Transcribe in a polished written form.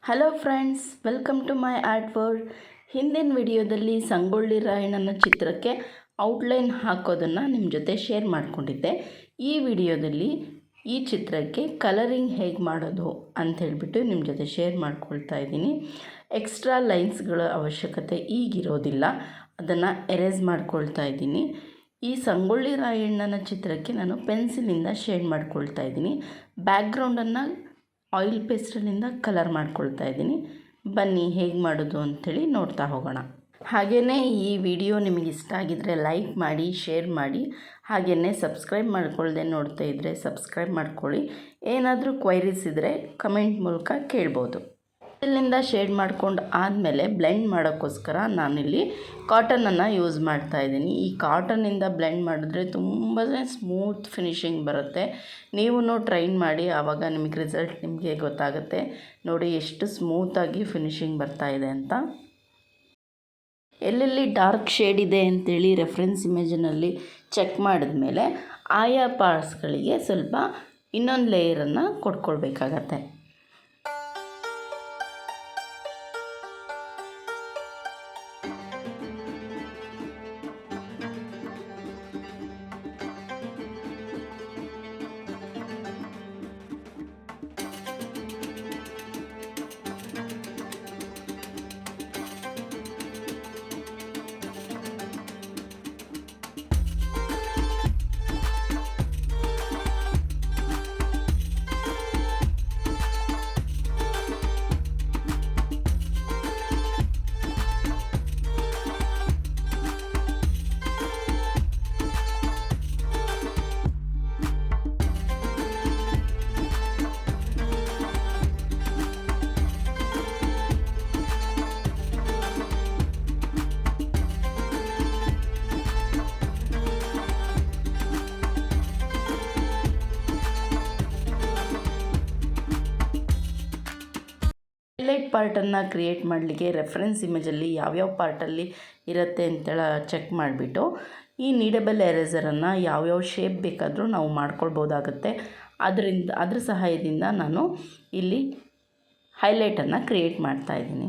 Hello friends, welcome to my art world. ಹಿಂದಿನ ವಿಡಿಯೋದಲ್ಲಿ ಸಂಗೊಳ್ಳಿ ರಾಯಣ್ಣನ ಚಿತ್ರಕ್ಕೆ ಔಟ್ಲೈನ್ ಹಾಕೋದನ್ನು ನಿಮ್ಮ ಜೊತೆ ಶೇರ್ ಮಾಡಿಕೊಂಡಿದ್ದೆ. ಈ ವಿಡಿಯೋದಲ್ಲಿ ಈ ಚಿತ್ರಕ್ಕೆ ಕಲರಿಂಗ್ ಹೇಗೆ ಮಾಡೋದು ಅಂಥೇಳ್ಬಿಟ್ಟು ನಿಮ್ಮ ಜೊತೆ ಶೇರ್ ಮಾಡ್ಕೊಳ್ತಾ ಇದ್ದೀನಿ. ಎಕ್ಸ್ಟ್ರಾ ಲೈನ್ಸ್ಗಳ ಅವಶ್ಯಕತೆ ಈಗಿರೋದಿಲ್ಲ, ಅದನ್ನು ಎರೇಸ್ ಮಾಡ್ಕೊಳ್ತಾ ಇದ್ದೀನಿ. ಈ ಸಂಗೊಳ್ಳಿ ರಾಯಣ್ಣನ ಚಿತ್ರಕ್ಕೆ ನಾನು ಪೆನ್ಸಿಲಿಂದ ಶೇಡ್ ಮಾಡ್ಕೊಳ್ತಾ ಇದ್ದೀನಿ. ಬ್ಯಾಕ್ಗ್ರೌಂಡನ್ನು ಆಯಿಲ್ ಪೇಸ್ಟಲ್ಲಿಂದ ಕಲರ್ ಮಾಡ್ಕೊಳ್ತಾ ಇದ್ದೀನಿ. ಬನ್ನಿ ಹೇಗೆ ಮಾಡೋದು ಅಂಥೇಳಿ ನೋಡ್ತಾ ಹೋಗೋಣ. ಹಾಗೆಯೇ ಈ ವಿಡಿಯೋ ನಿಮಗೆ ಇಷ್ಟ ಆಗಿದ್ದರೆ ಲೈಕ್ ಮಾಡಿ, ಶೇರ್ ಮಾಡಿ. ಹಾಗೆಯೇ ಸಬ್ಸ್ಕ್ರೈಬ್ ಮಾಡ್ಕೊಳ್ಳದೆ ನೋಡ್ತಾ ಇದ್ದರೆ ಸಬ್ಸ್ಕ್ರೈಬ್ ಮಾಡ್ಕೊಳ್ಳಿ. ಏನಾದರೂ ಕ್ವೈರೀಸ್ ಇದ್ದರೆ ಕಮೆಂಟ್ ಮೂಲಕ ಕೇಳ್ಬೋದು. ಇಲ್ಲಿಂದ ಶೇಡ್ ಮಾಡ್ಕೊಂಡು ಆದಮೇಲೆ ಬ್ಲೆಂಡ್ ಮಾಡೋಕ್ಕೋಸ್ಕರ ನಾನಿಲ್ಲಿ ಕಾಟನನ್ನು ಯೂಸ್ ಮಾಡ್ತಾ ಇದ್ದೀನಿ. ಈ ಕಾಟನಿಂದ ಬ್ಲೆಂಡ್ ಮಾಡಿದ್ರೆ ತುಂಬಾ ಸ್ಮೂತ್ ಫಿನಿಶಿಂಗ್ ಬರುತ್ತೆ. ನೀವು ಟ್ರೈನ್ ಮಾಡಿ, ಆವಾಗ ನಿಮಗೆ ರಿಸಲ್ಟ್ ನಿಮಗೆ ಗೊತ್ತಾಗುತ್ತೆ. ನೋಡಿ ಎಷ್ಟು ಸ್ಮೂತಾಗಿ ಫಿನಿಶಿಂಗ್ ಬರ್ತಾ ಇದೆ ಅಂತ. ಎಲ್ಲೆಲ್ಲಿ ಡಾರ್ಕ್ ಶೇಡ್ ಇದೆ ಅಂತೇಳಿ ರೆಫರೆನ್ಸ್ ಇಮೇಜಿನಲ್ಲಿ ಚೆಕ್ ಮಾಡಿದ್ಮೇಲೆ ಆಯಾ ಪಾರ್ಟ್ಸ್ಗಳಿಗೆ ಸ್ವಲ್ಪ ಇನ್ನೊಂದು ಲೇಯರನ್ನು ಕೊಟ್ಕೊಳ್ಬೇಕಾಗತ್ತೆ. ಹೈಲೈಟ್ ಪಾರ್ಟನ್ನು ಕ್ರಿಯೇಟ್ ಮಾಡಲಿಕ್ಕೆ ರೆಫರೆನ್ಸ್ ಇಮೇಜಲ್ಲಿ ಯಾವ್ಯಾವ ಪಾರ್ಟಲ್ಲಿ ಇರುತ್ತೆ ಅಂತೇಳಿ ಚೆಕ್ ಮಾಡಿಬಿಟ್ಟು ಈ ನೀಡಬಲ್ ಎರೇಸರನ್ನು ಯಾವ್ಯಾವ ಶೇಪ್ ಬೇಕಾದರೂ ನಾವು ಮಾಡ್ಕೊಳ್ಬೋದಾಗುತ್ತೆ. ಅದ್ರ ಸಹಾಯದಿಂದ ನಾನು ಇಲ್ಲಿ ಹೈಲೈಟನ್ನು ಕ್ರಿಯೇಟ್ ಮಾಡ್ತಾಯಿದ್ದೀನಿ.